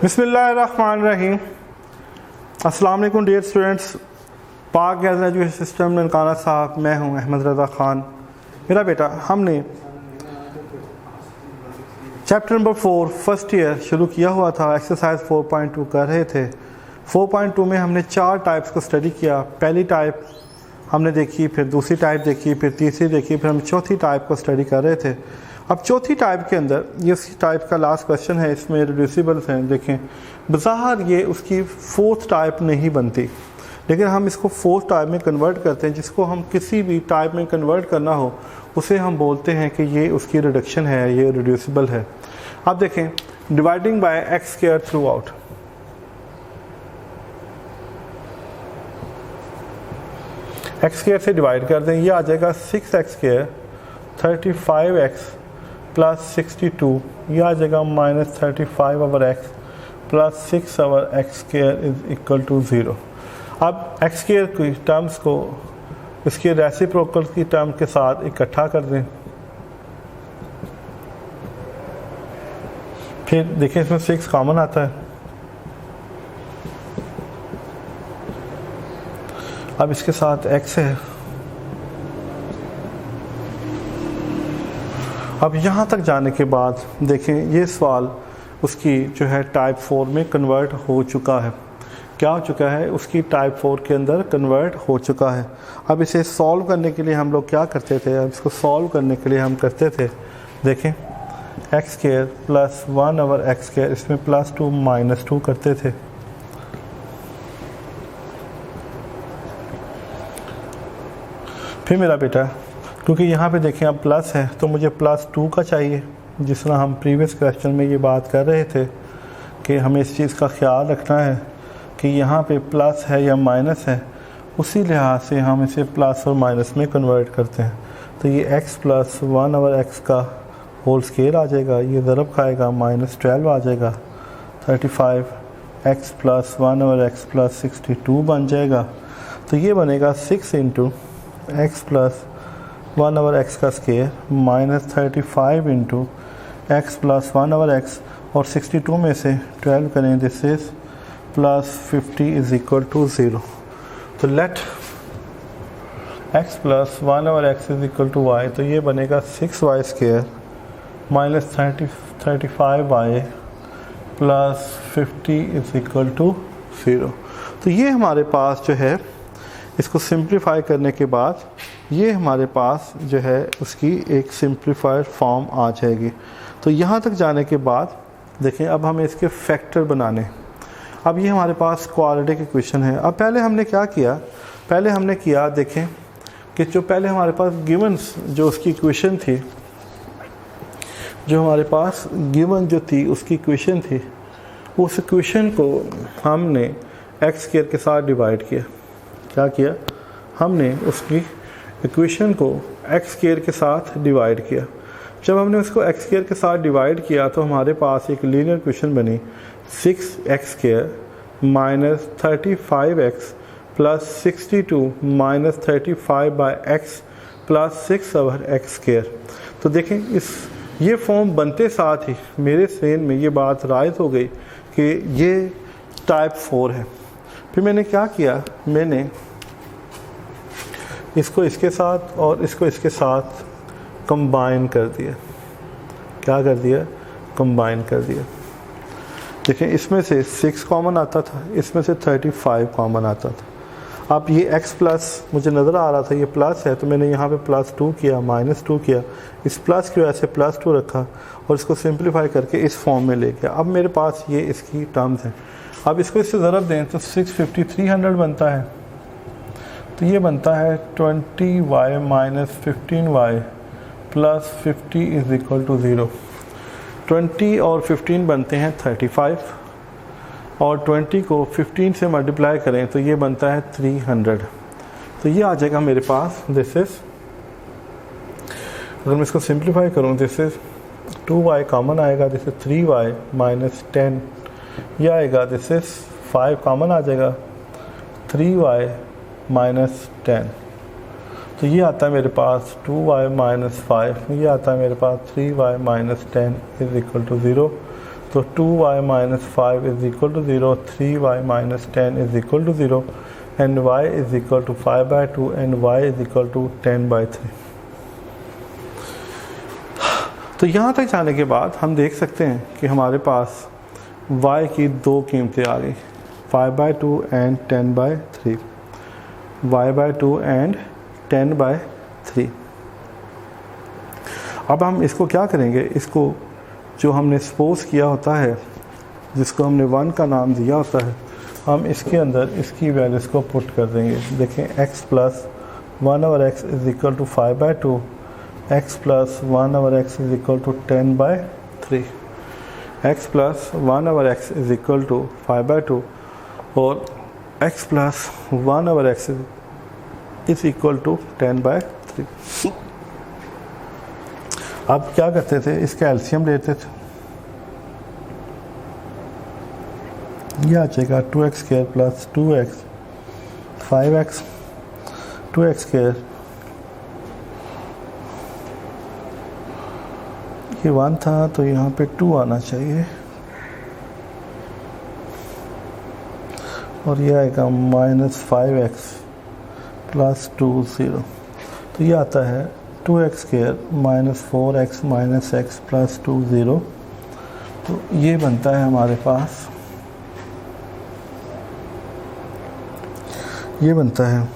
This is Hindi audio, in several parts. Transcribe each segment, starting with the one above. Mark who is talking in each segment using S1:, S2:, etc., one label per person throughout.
S1: बिस्मिल्लाहिर्रहमानिर्रहीम। अस्सलाम वालेकुम डियर स्टूडेंट्स। पाक गैज़ एजुकेशन सिस्टम ननकाना साहब, मैं हूं अहमद रज़ा ख़ान। मेरा बेटा, हमने चैप्टर नंबर 4 फर्स्ट ईयर शुरू किया हुआ था, एक्सरसाइज 4.2 कर रहे थे। 4.2 में हमने 4 टाइप्स को स्टडी किया। पहली टाइप हमने देखी, फिर दूसरी टाइप देखी, फिर तीसरी देखी, फिर हम चौथी टाइप को स्टडी कर रहे थे। अब चौथी टाइप के अंदर ये टाइप का लास्ट क्वेश्चन है, इसमें रिड्यूसिबल्स हैं। देखें, बज़ाहिर ये उसकी फोर्थ टाइप नहीं बनती, लेकिन हम इसको फोर्थ टाइप में कन्वर्ट करते हैं। जिसको हम किसी भी टाइप में कन्वर्ट करना हो उसे हम बोलते हैं कि ये उसकी रिडक्शन है, ये रिड्यूसिबल है। अब देखें, dividing by x square through out. X square से डिवाइड कर दें, ये आ जाएगा 6x स्क्वायर 35x प्लस 62, यह आ जाएगा -35 over x plus 6 over x square is equal to 0। अब एक्स स्क्वायर की टर्म्स को इसके रेसिप्रोकल की टर्म के साथ इकट्ठा कर दें। फिर देखें, इसमें 6 कॉमन आता है। अब इसके साथ x है। अब यहाँ तक जाने के बाद देखें, ये सवाल उसकी जो है टाइप 4 में कन्वर्ट हो चुका है। क्या हो चुका है? उसकी टाइप 4 के अंदर कन्वर्ट हो चुका है। अब इसे सॉल्व करने के लिए हम लोग क्या करते थे? अब इसको सॉल्व करने के लिए हम करते थे, देखें, x square plus 1 over x square, इसमें +2 -2 करते थे। फिर मेरा बेटा, क्योंकि यहाँ पे देखें अब प्लस है तो मुझे +2 का चाहिए। जिस तरह हम प्रीवियस क्वेश्चन में ये बात कर रहे थे कि हमें इस चीज़ का ख्याल रखना है कि यहाँ पे प्लस है या माइनस है, उसी लिहाज से हम इसे प्लस और माइनस में कन्वर्ट करते हैं। तो ये x प्लस 1 ओवर एक्स का होल स्क्वायर आ जाएगा, ये ज़रब खाएगा, -12 आ जाएगा। 35x plus 1 over x plus 62 बन जाएगा। तो ये बनेगा 6 into x plus 1 over x का square -35 into x plus 1 over x, और 62 में से 12 करें, this is +50 is equal to 0। तो let x plus 1 over x is equal to y, तो ये बनेगा 6y square -35y plus 50 is equal to 0। तो ये हमारे पास जो है, इसको सिंप्लीफाई करने के बाद ये हमारे पास जो है उसकी एक सिंप्लीफाइड फॉर्म आ जाएगी। तो यहाँ तक जाने के बाद देखें, अब हमें इसके फैक्टर बनाने। अब ये हमारे पास क्वाड्रेटिक इक्वेशन है। अब पहले हमने क्या किया? पहले हमने किया, देखें, कि जो पहले हमारे पास गिवन्स जो उसकी इक्वेशन थी, जो हमारे पास गिवन जो थी उसकी इक्वेशन थी, उस इक्वेशन को हमने एक्स स्क्वायर के साथ डिवाइड किया। क्या किया? हमने उसकी इक्वेशन को एक्स स्क्वायर के साथ डिवाइड किया। जब हमने उसको एक्स स्क्वायर के साथ डिवाइड किया तो हमारे पास एक लीनियर इक्वेशन बनी, 6x square -35x plus 62 -35 by x plus 6 over x square. तो देखें, ये फॉर्म बनते साथ ही मेरे जहन में ये बात रायत हो गई कि ये टाइप 4 है। फिर मैंने क्या किया? मैंने इसको इसके साथ और इसको इसके साथ कंबाइन कर दिया। क्या कर दिया? कंबाइन कर दिया। देखें, इसमें से 6 कॉमन आता था, इसमें से 35 कॉमन आता था। अब ये x प्लस मुझे नज़र आ रहा था, ये प्लस है, तो मैंने यहाँ पे +2 किया, -2 किया, इस प्लस की वजह से +2 रखा और इसको सिंप्लीफाई करके इस फॉर्म में ले गया। अब मेरे पास ये इसकी टर्म्स हैं। अब इसको इससे ज़रब दें तो 650 300 बनता है। तो ये बनता है 20y minus 15y plus 50 is equal to 0। 20 और 15 बनते हैं 35, और 20 को 15 से मल्टीप्लाई करें तो ये बनता है 300। तो ये आ जाएगा मेरे पास, दिस इज, अगर मैं इसको सिंप्लीफाई करूँ, दिस इज 2y कॉमन आएगा, दिस इज 3y माइनस 10, यह आएगा, दिस इज 5 कॉमन आ जाएगा, 3y माइनस 10। तो ये आता है मेरे पास 2y माइनस 5, ये आता है मेरे पास 3y minus 10 is equal to 0। तो 2y minus 5 is equal to 0, 3y minus 10 is equal to 0 and y is equal to 5/2 and y is equal to 10/3। तो यहाँ तक जाने के बाद हम देख सकते हैं कि हमारे पास y की दो कीमतें आ गई, 5/2 एंड 10/3, y/2 एंड 10/3। अब हम इसको क्या करेंगे, इसको जो हमने सपोज किया होता है, जिसको हमने 1 का नाम दिया होता है, हम इसके अंदर इसकी वैल्यूज़ को पुट कर देंगे। देखें x plus 1/x is equal to 5/2, x plus 1/x is equal to 10/3, x plus 1/x is equal to 5/2 और x plus 1/x is equal to 10/3। अब क्या करते थे, इसका एलसीएम लेते थे, यह आ जाएगा 2x² plus 2x 5x 2x², ये 1 था तो यहाँ पे 2 आना चाहिए और यह आएगा माइनस 5x प्लस 2 0, तो ये आता है 2x² minus 4x minus x plus 2 0। तो ये बनता है हमारे पास, ये बनता है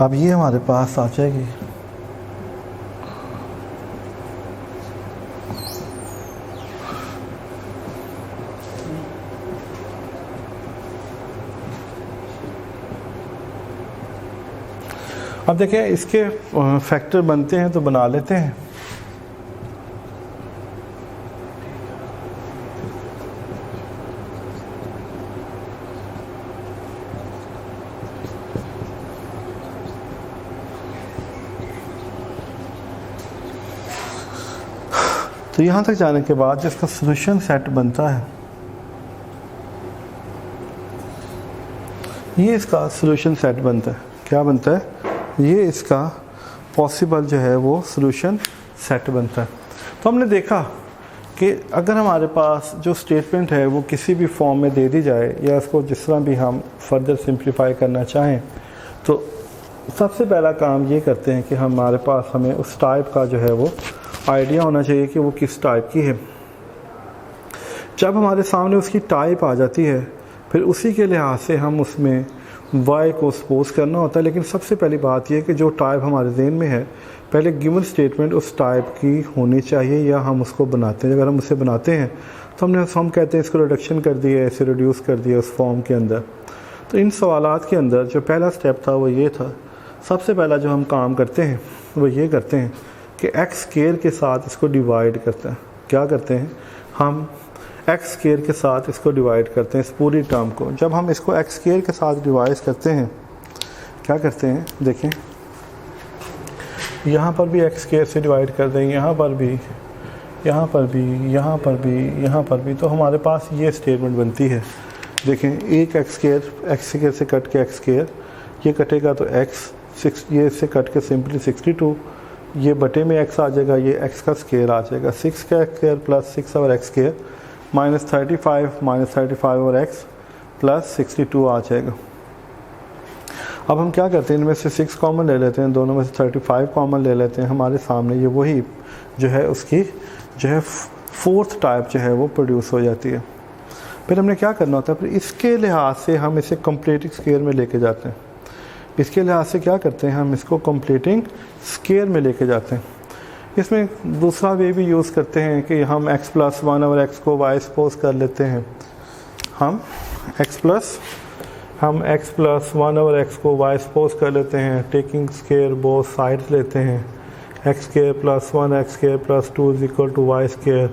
S1: अब ये हमारे पास आ जाएगी अब देखें इसके फैक्टर बनते हैं तो बना लेते हैं। तो यहाँ तक जाने के बाद जिसका सॉल्यूशन सेट बनता है, ये इसका सॉल्यूशन सेट बनता है। क्या बनता है? ये इसका पॉसिबल जो है वो सॉल्यूशन सेट बनता है। तो हमने देखा कि अगर हमारे पास जो स्टेटमेंट है वो किसी भी फॉर्म में दे दी जाए या इसको जिस तरह भी हम फर्दर सिंप्लीफाई करना चाहें, तो सबसे पहला काम ये करते हैं कि हमारे पास हमें उस टाइप का जो है वो आइडिया होना चाहिए कि वो किस टाइप की है। जब हमारे सामने उसकी टाइप आ जाती है, फिर उसी के लिहाज से हम उसमें y को सपोज करना होता है। लेकिन सबसे पहली बात यह कि जो टाइप हमारे ज़हन में है, पहले गिवन स्टेटमेंट उस टाइप की होनी चाहिए या हम उसको बनाते हैं। अगर हम उसे बनाते हैं तो हम कहते हैं इसको रिडक्शन कर दिया, इसे रिड्यूस कर दिया उस फॉर्म के अंदर। तो इन सवालात के अंदर जो पहला स्टेप था वो ये था, सबसे पहला जो हम काम करते हैं वो ये करते हैं कि x² के साथ इसको डिवाइड करते हैं। क्या करते हैं? हम x² के साथ इसको डिवाइड करते हैं इस पूरी टर्म को। जब हम इसको x² के साथ डिवाइड करते हैं, क्या करते हैं? देखें, यहाँ पर भी x² से डिवाइड कर देंगे, यहाँ पर भी, यहाँ पर भी, यहाँ पर भी, यहाँ पर भी। तो हमारे पास ये स्टेटमेंट बनती है। देखें, एक x² से कट के x², ये कटेगा तो x, ये इससे कट के सिंपली 62, ये बटे में x आ जाएगा, ये x का स्क्वायर आ जाएगा, 6 का square plus 6 over x² minus 35 over x plus 62 आ जाएगा। अब हम क्या करते हैं, इनमें से 6 कॉमन ले लेते हैं, दोनों में से 35 कॉमन ले लेते हैं। हमारे सामने ये वही जो है उसकी जो है फोर्थ टाइप जो है वो प्रोड्यूस हो जाती है। फिर हमने क्या करना होता है, फिर इसके लिहाज से हम इसे कंप्लीटिंग स्क्वायर में लेके जाते हैं। इसके लिहाज से क्या करते हैं, हम इसको कंप्लीटिंग स्क्वायर में लेके जाते हैं। इसमें दूसरा वे भी यूज़ करते हैं कि हम x प्लस 1 ओवर x को y सपोज कर लेते हैं। हम x प्लस 1 ओवर x को y सपोज कर लेते हैं, टेकिंग स्क्वायर बोथ साइड्स लेते हैं। x² plus 1 x² plus 2 is equal to y²,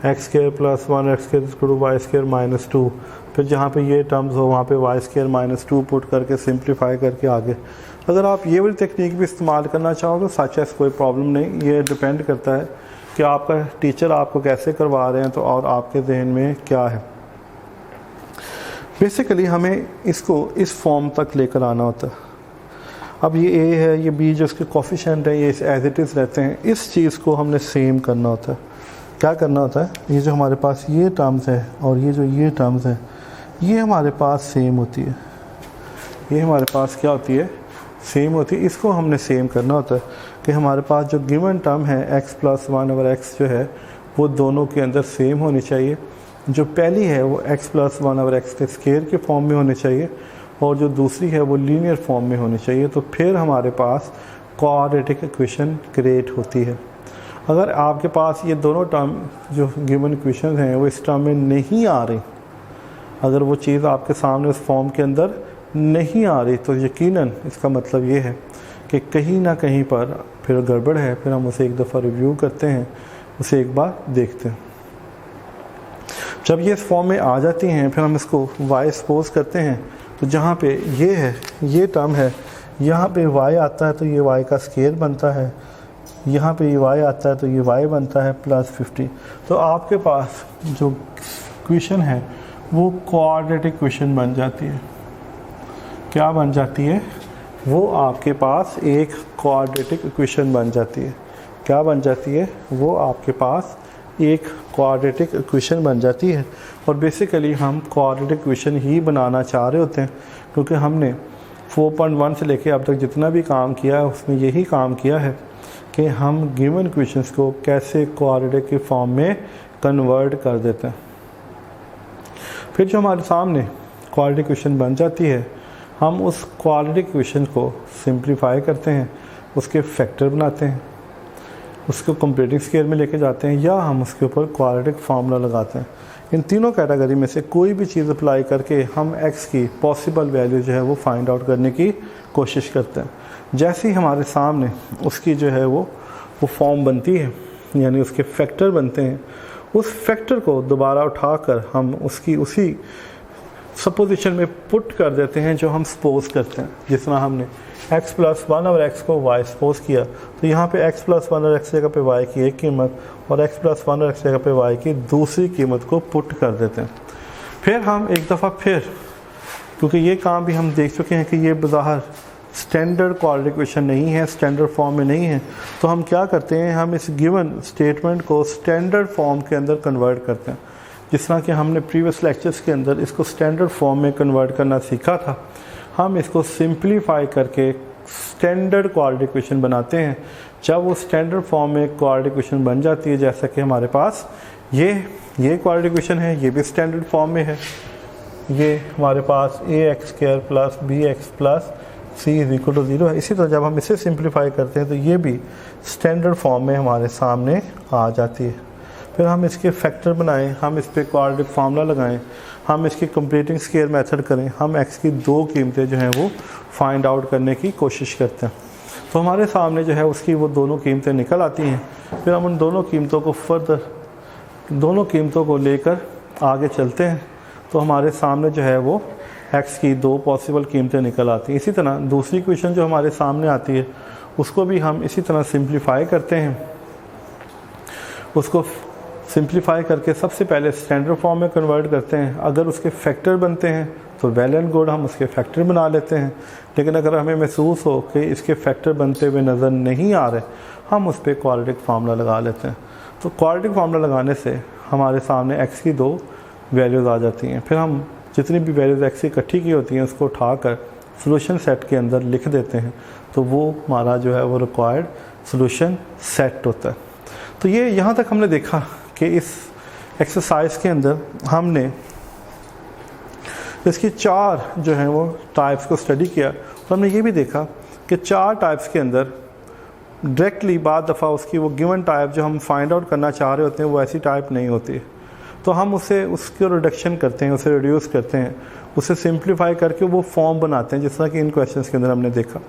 S1: x² plus 1 x² is equal to y² minus 2। फिर जहाँ पे ये टर्म्स हो वहाँ पे y² माइनस 2 पुट करके सिंप्लीफाई करके आगे। अगर आप ये वाली टेक्निक भी इस्तेमाल करना चाहो तो सच है, कोई प्रॉब्लम नहीं। ये डिपेंड करता है कि आपका टीचर आपको कैसे करवा रहे हैं तो और आपके जहन में क्या है। बेसिकली हमें इसको इस फॉर्म तक लेकर आना होता है। अब ये ए है, ये बी जो इसके कोफिशिएंट है, ये एज इट इज़ रहते हैं। इस चीज़ को हमने सेम करना होता है। क्या करना होता है, ये जो हमारे पास ये टर्म्स है और ये जो ये टर्म्स है, ये हमारे पास सेम होती है। ये हमारे पास क्या होती है, सेम होती है। इसको हमने सेम करना होता है कि हमारे पास जो गिवन टर्म है x + 1/x जो है वो दोनों के अंदर सेम होनी चाहिए। जो पहली है वो x + 1/x के स्क्वायर के फॉर्म में होनी चाहिए और जो दूसरी है वो लीनियर फॉर्म में होनी चाहिए। तो फिर हमारे पास क्वाड्रेटिक इक्वेशन क्रिएट होती है। अगर आपके पास ये दोनों टर्म जो गिवन इक्वेशन हैं वो इस टर्म में नहीं आ रही, अगर वो चीज़ आपके सामने उस फॉर्म के अंदर नहीं आ रही, तो यकीनन इसका मतलब ये है कि कहीं ना कहीं पर फिर गड़बड़ है। फिर हम उसे एक दफ़ा रिव्यू करते हैं, उसे एक बार देखते हैं। जब ये इस फॉर्म में आ जाती हैं फिर हम इसको y सपोज करते हैं। तो जहाँ पे ये है, ये टर्म है, यहाँ पे y आता है तो ये y का स्क्वायर बनता है, यहाँ पे ये y आता है तो ये y बनता है +50। तो आपके पास जो इक्वेशन है वो क्वाड्रेटिक इक्वेशन बन जाती है। क्या बन जाती है, वो आपके पास एक क्वाड्रेटिक इक्वेशन बन जाती है। क्या बन जाती है, वो आपके पास एक क्वाड्रेटिक इक्वेशन बन जाती है। और बेसिकली हम क्वाड्रेटिक इक्वेशन ही बनाना चाह रहे होते हैं, क्योंकि हमने 4.1 से लेके अब तक जितना भी काम किया है उसमें यही काम किया है कि हम गिवन इक्वेशंस को कैसे क्वाड्रेटिक के फॉर्म में कन्वर्ट कर देते हैं। फिर जो हमारे सामने क्वाड्रेटिक इक्वेशन बन जाती है, हम उस क्वाड्रेटिक इक्वेशन को सिंप्लीफाई करते हैं, उसके फैक्टर बनाते हैं, उसको कंप्लीटिंग स्केयर में लेके जाते हैं, या हम उसके ऊपर क्वाड्रेटिक फार्मूला लगाते हैं। इन तीनों कैटेगरी में से कोई भी चीज़ अप्लाई करके हम x की पॉसिबल वैल्यू जो है वो फाइंड आउट करने की कोशिश करते हैं। जैसे ही हमारे सामने उसकी जो है वो फॉर्म बनती है, यानी उसके फैक्टर बनते हैं, उस फैक्टर को दोबारा उठाकर हम उसकी उसी सपोजिशन में पुट कर देते हैं जो हम सपोज करते हैं। जिस तरह हमने x + 1/x को y सपोज किया, तो यहाँ पे x + 1/x जगह पे y की एक कीमत और x + 1/x जगह पे y की दूसरी कीमत को पुट कर देते हैं। फिर हम एक दफ़ा फिर, क्योंकि ये काम भी हम देख चुके हैं कि ये बज़ाहिर स्टैंडर्ड क्वाड्रेटिक इक्वेशन नहीं है, स्टैंडर्ड फॉर्म में नहीं है, तो हम क्या करते हैं, हम इस गिवन स्टेटमेंट को स्टैंडर्ड फॉर्म के अंदर कन्वर्ट करते हैं। जिस तरह कि हमने प्रीवियस लेक्चर्स के अंदर इसको स्टैंडर्ड फॉर्म में कन्वर्ट करना सीखा था, हम इसको सिंप्लीफाई करके स्टैंडर्ड क्वाड्रेटिक इक्वेशन बनाते हैं। जब वो स्टैंडर्ड फॉर्म में क्वाड्रेटिक इक्वेशन बन जाती है, जैसा कि हमारे पास ये क्वाड्रेटिक इक्वेशन है, ये भी स्टैंडर्ड फॉर्म में है, ये हमारे पास ax² + bx + c = 0 है। इसी तरह जब हम इसे सिंप्लीफाई करते हैं तो ये भी स्टैंडर्ड फॉर्म में हमारे सामने आ जाती है। फिर हम इसके फैक्टर बनाएं, हम इस पर क्वाड्रेटिक फार्मूला लगाएं, हम इसकी कंप्लीटिंग स्केयर मेथड करें, हम x की दो कीमतें जो हैं वो फाइंड आउट करने की कोशिश करते हैं। तो हमारे सामने जो है उसकी वो दोनों कीमतें निकल आती हैं। फिर हम उन दोनों कीमतों को दोनों कीमतों को लेकर आगे चलते हैं, तो हमारे सामने जो है वो x की दो पॉसिबल कीमतें निकल आती हैं। इसी तरह दूसरी इक्वेशन जो हमारे सामने आती है उसको भी हम इसी तरह सिंप्लीफाई करते हैं। उसको सिंप्लीफाई करके सबसे पहले स्टैंडर्ड फॉर्म में कन्वर्ट करते हैं। अगर उसके फैक्टर बनते हैं तो वेल एंड गुड, हम उसके फैक्टर बना लेते हैं। लेकिन अगर हमें महसूस हो कि इसके फैक्टर बनते हुए नज़र नहीं आ रहे, हम उस पर क्वाड्रेटिक फार्मूला लगा लेते हैं। तो क्वाड्रेटिक फार्मूला लगाने से हमारे सामने x की दो वैल्यूज़ आ जाती हैं। फिर हम जितनी भी वैल्यूज़ x की इकट्ठी की होती हैं उसको उठाकर सॉल्यूशन सेट के अंदर लिख देते हैं, तो वो हमारा जो है वो रिक्वायर्ड सॉल्यूशन सेट होता है। तो ये यहाँ तक हमने देखा कि इस एक्सरसाइज के अंदर हमने इसकी चार जो है वो टाइप्स को स्टडी किया। तो हमने ये भी देखा कि चार टाइप्स के अंदर डायरेक्टली बाद दफ़ा उसकी वो गिवन टाइप जो हम फाइंड आउट करना चाह रहे होते हैं वो ऐसी टाइप नहीं होती, तो हम उसको रिडक्शन करते हैं, उसे रिड्यूस करते हैं, उसे सिंप्लीफाई करके वो फॉर्म बनाते हैं, जिस तरह कि इन क्वेश्चंस के अंदर हमने देखा।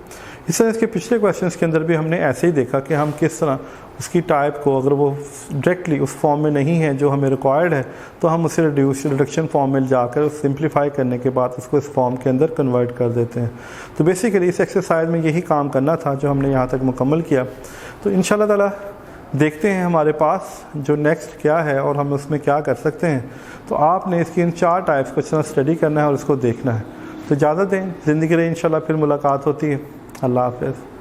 S1: इस तरह इसके पिछले क्वेश्चंस के अंदर भी हमने ऐसे ही देखा कि हम किस तरह उसकी टाइप को, अगर वो डायरेक्टली उस फॉर्म में नहीं है जो हमें रिक्वायर्ड है, तो हम उसे रिडक्शन फॉर्म में जाकर सिंप्लीफाई करने के बाद उसको इस फॉर्म के अंदर कन्वर्ट कर देते हैं। तो बेसिकली इस एक्सरसाइज में यही काम करना था जो हमने यहाँ तक मुकम्मल किया। तो इंशाल्लाह ताला देखते हैं हमारे पास जो नेक्स्ट क्या है और हम उसमें क्या कर सकते हैं। तो आपने इसकी इन 4 टाइप्स को इतना स्टडी करना है और इसको देखना है। तो इजाज़त दें, ज़िंदगी रही, इंशाल्लाह फिर मुलाकात होती है। अल्लाह हाफ़िज़।